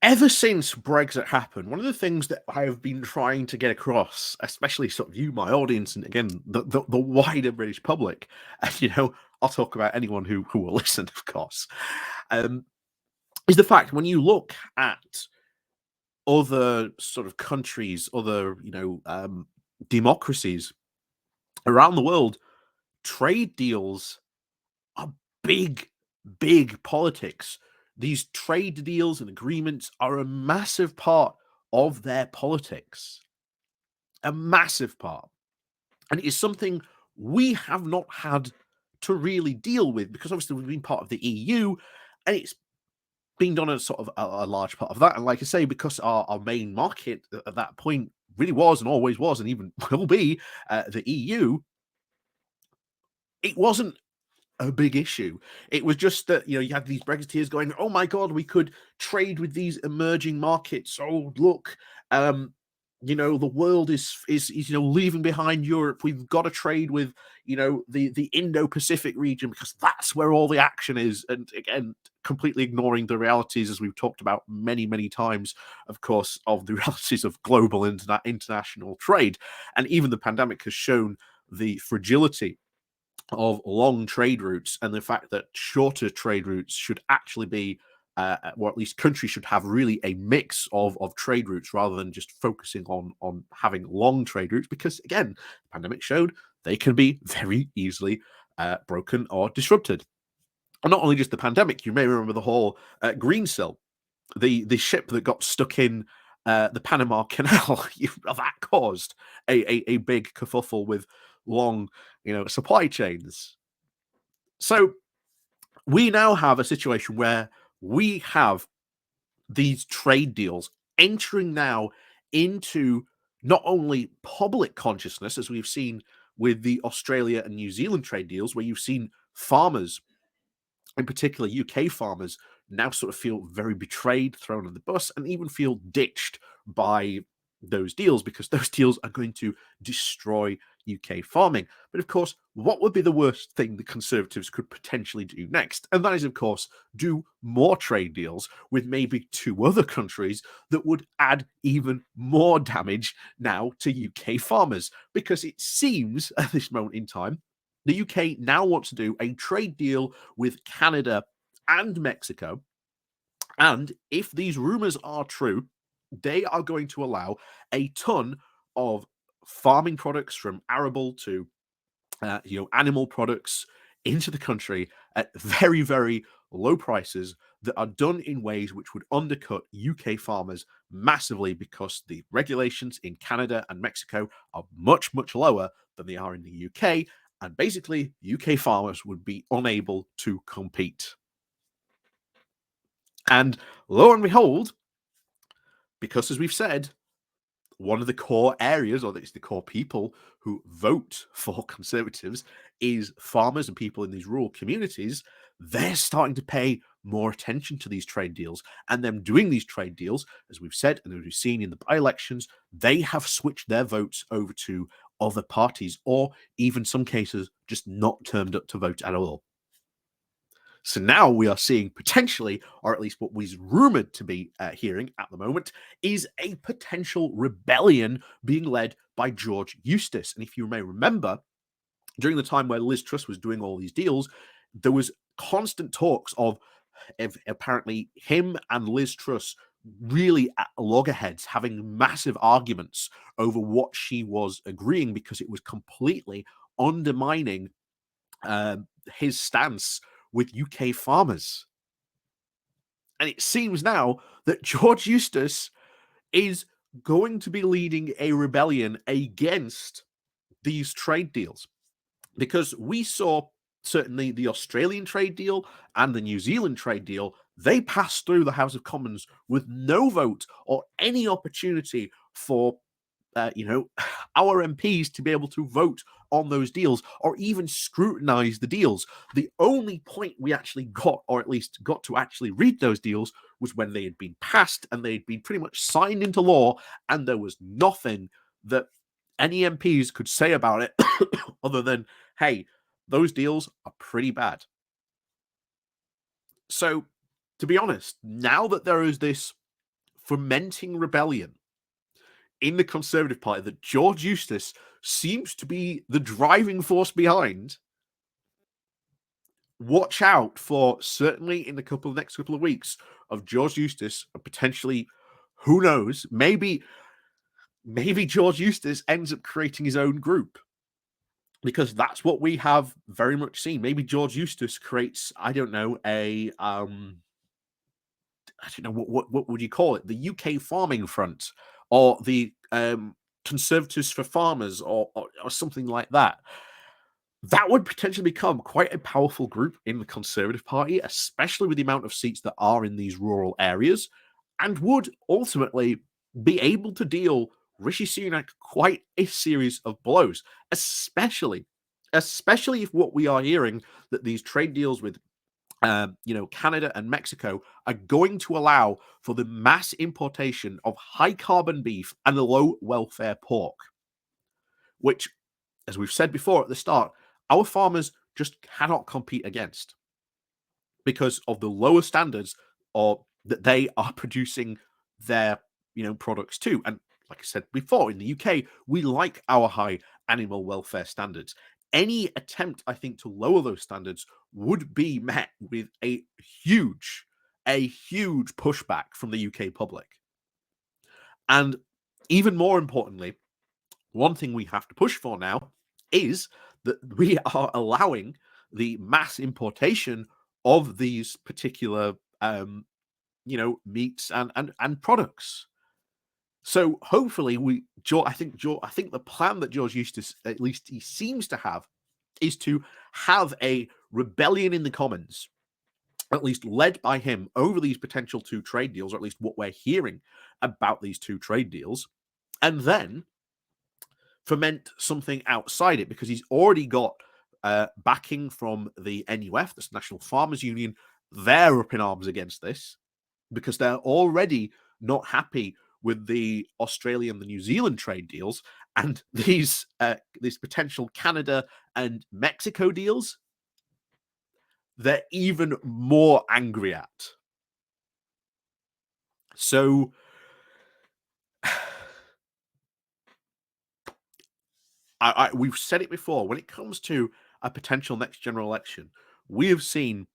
Ever since Brexit happened, one of the things that I have been trying to get across, especially sort of you, my audience, and again the wider British public, and I'll talk about anyone who will listen, of course, um, is the fact when you look at other sort of countries, other democracies around the world, trade deals are big, big politics. These trade deals and agreements are a massive part of their politics, a massive part. And it is something we have not had to really deal with because obviously we've been part of the EU and it's been done as sort of a large part of that. And like I say, because our main market at that point really was and always was and even will be the EU, it wasn't a big issue. It was just that you had these Brexiteers going, "Oh my God, we could trade with these emerging markets. Oh look, the world is leaving behind Europe. We've got to trade with the Indo-Pacific region because that's where all the action is." And again, completely ignoring the realities, as we've talked about many times, of course, of the realities of global international trade, and even the pandemic has shown the fragility of long trade routes and the fact that shorter trade routes should actually be or at least countries should have really a mix of trade routes rather than just focusing on having long trade routes, because again, the pandemic showed they can be very easily broken or disrupted. And not only just the pandemic, you may remember the whole Greensill, the ship that got stuck in the Panama Canal. That caused a big kerfuffle with long, supply chains. So we now have a situation where we have these trade deals entering now into not only public consciousness, as we've seen with the Australia and New Zealand trade deals, where you've seen farmers, in particular UK farmers, now sort of feel very betrayed, thrown on the bus, and even feel ditched by those deals because those deals are going to destroy UK farming. But of course, what would be the worst thing the Conservatives could potentially do next? And that is, of course, do more trade deals with maybe two other countries that would add even more damage now to UK farmers. Because it seems at this moment in time, the UK now wants to do a trade deal with Canada and Mexico. And if these rumors are true, they are going to allow a ton of farming products from arable to animal products into the country at very low prices that are done in ways which would undercut UK farmers massively, because the regulations in Canada and Mexico are much lower than they are in the UK, and basically UK farmers would be unable to compete. And lo and behold, because as we've said, one of the core areas, or it's the core people who vote for Conservatives, is farmers and people in these rural communities. They're starting to pay more attention to these trade deals, and them doing these trade deals, as we've said and as we've seen in the by-elections, they have switched their votes over to other parties, or even some cases just not turned up to vote at all. So now we are seeing potentially, or at least what was rumored to be hearing at the moment, is a potential rebellion being led by George Eustice. And if you may remember, during the time where Liz Truss was doing all these deals, there was constant talks of apparently him and Liz Truss really at loggerheads, having massive arguments over what she was agreeing, because it was completely undermining his stance with UK farmers. And it seems now that George Eustice is going to be leading a rebellion against these trade deals, because we saw certainly the Australian trade deal and the New Zealand trade deal, they passed through the House of Commons with no vote or any opportunity for our MPs to be able to vote on those deals or even scrutinize the deals. The only point we actually got, or at least got to actually read those deals, was when they had been passed and they had been pretty much signed into law, and there was nothing that any MPs could say about it other than, hey, those deals are pretty bad. So, to be honest, now that there is this fermenting rebellion in the Conservative Party that George Eustice seems to be the driving force behind, watch out for, certainly in the next couple of weeks, of George Eustice potentially, who knows, maybe George Eustice ends up creating his own group, because that's what we have very much seen. Maybe George Eustice creates, I don't know, I don't know, what would you call it? The UK Farming Front, or the Conservatives for Farmers, or something like that. That would potentially become quite a powerful group in the Conservative Party, especially with the amount of seats that are in these rural areas, and would ultimately be able to deal Rishi Sunak quite a series of blows, especially if what we are hearing, that these trade deals with Canada and Mexico are going to allow for the mass importation of high carbon beef and low welfare pork, which, as we've said before at the start, our farmers just cannot compete against because of the lower standards or that they are producing their products to. And like I said before, in the UK, we like our high animal welfare standards. Any attempt, I think, to lower those standards would be met with a huge pushback from the UK public. And even more importantly, one thing we have to push for now is that we are allowing the mass importation of these particular meats and products. So hopefully I think the plan that George Eustice, at least he seems to have, is to have a rebellion in the Commons, at least led by him, over these potential two trade deals, or at least what we're hearing about these two trade deals, and then ferment something outside it, because he's already got backing from the NUF, the National Farmers Union. They're up in arms against this because they're already not happy with the Australian, the New Zealand trade deals, and these potential Canada and Mexico deals, they're even more angry at. So we've said it before, when it comes to a potential next general election, we have seen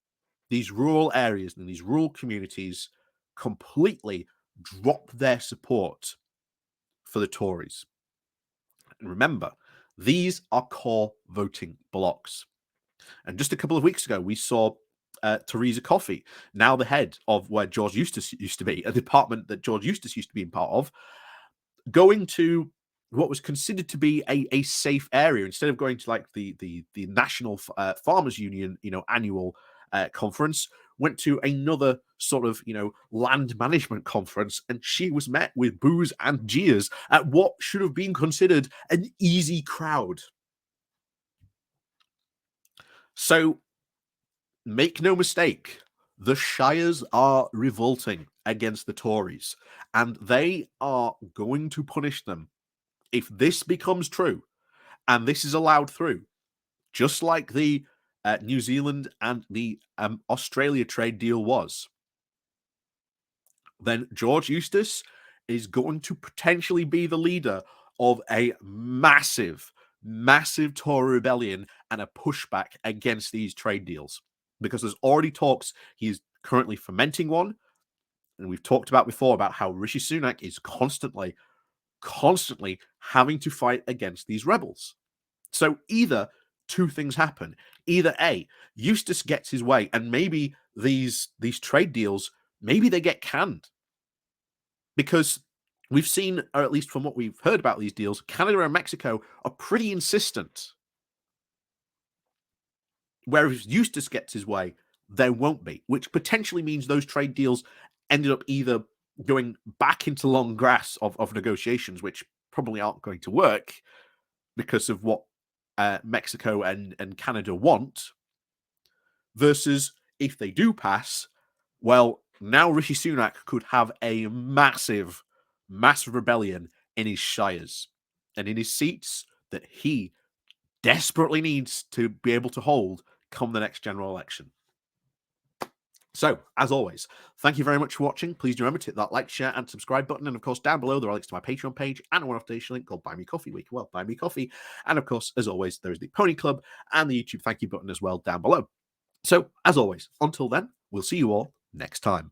these rural areas and these rural communities completely drop their support for the Tories. And remember, these are core voting blocks. And just a couple of weeks ago, we saw Theresa Coffey, now the head of where George Eustice used to be, a department that George Eustice used to be in part of, going to what was considered to be a safe area, instead of going to like the National Farmers Union annual conference, went to another sort of land management conference, and she was met with boos and jeers at what should have been considered an easy crowd. So make no mistake, the Shires are revolting against the Tories, and they are going to punish them if this becomes true and this is allowed through, just like the New Zealand and the Australia trade deal was. Then George Eustice is going to potentially be the leader of a massive Tory rebellion and a pushback against these trade deals, because there's already talks. He's currently fermenting one, and we've talked about before about how Rishi Sunak is constantly having to fight against these rebels. So either two things happen. Either A, Eustice gets his way, and maybe these trade deals, maybe they get canned. Because we've seen, or at least from what we've heard about these deals, Canada and Mexico are pretty insistent. Whereas Eustice gets his way, there won't be, which potentially means those trade deals ended up either going back into long grass of negotiations, which probably aren't going to work because of what Mexico and Canada want, versus if they do pass, well, now Rishi Sunak could have a massive rebellion in his shires and in his seats that he desperately needs to be able to hold come the next general election. So, as always, thank you very much for watching. Please do remember to hit that like, share, and subscribe button. And of course, down below, there are links to my Patreon page and a one-off donation link called Buy Me Coffee, where you can, well, buy me coffee. And of course, as always, there is the Pony Club and the YouTube thank you button as well down below. So, as always, until then, we'll see you all next time.